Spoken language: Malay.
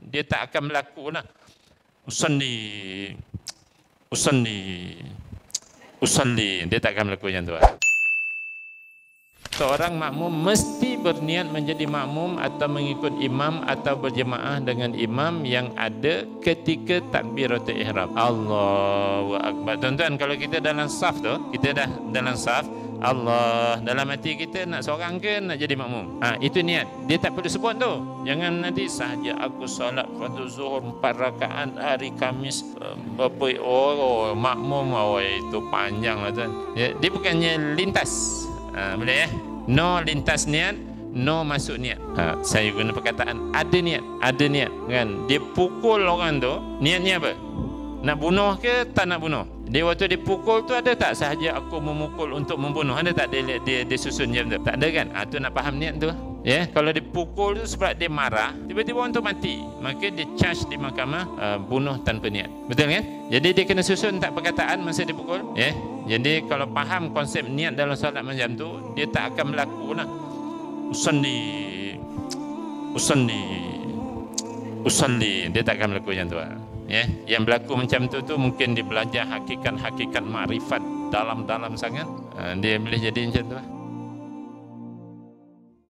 dia tak akan berlaku lah. Usalli, usalli, usalli, dia tak akan berlaku macam tu. Seorang makmum mesti berniat menjadi makmum atau mengikut imam atau berjemaah dengan imam yang ada ketika takbiratul ihram. Allahu Akbar. Tuan-tuan, kalau kita dalam saf tu, kita dah dalam saf, Allah, dalam hati kita nak seorang ke nak jadi makmum. Itu niat. Dia tak perlu sebut tu. Jangan nanti sahaja aku solat fardu zuhur 4 rakaat hari Khamis berapa makmum, itu panjang lah tuan. Dia bukannya lintas. Boleh ya? No lintas niat, no masuk niat. Saya guna perkataan ada niat, ada niat kan. Dia pukul orang tu, niatnya apa? Nak bunuh ke tak nak bunuh? Dia waktu dia pukul tu ada tak sahaja aku memukul untuk membunuh? Ada tak dia susun jam tu? Tak ada kan? Tu nak faham niat tu. Ya, kalau dipukul tu sebab dia marah, tiba-tiba untuk mati, maka dia charge di mahkamah bunuh tanpa niat. Betul kan? Jadi dia kena susun tak perkataan masa dipukul. Ya. Jadi kalau faham konsep niat dalam solat macam tu, dia tak akan berlaku lah. Usalli, usalli, usalli, dia tak akan berlaku macam tu. Ya, yang berlaku macam tu mungkin dia belajar hakikat-hakikat makrifat dalam-dalam sangat. Dia boleh jadi macam tu.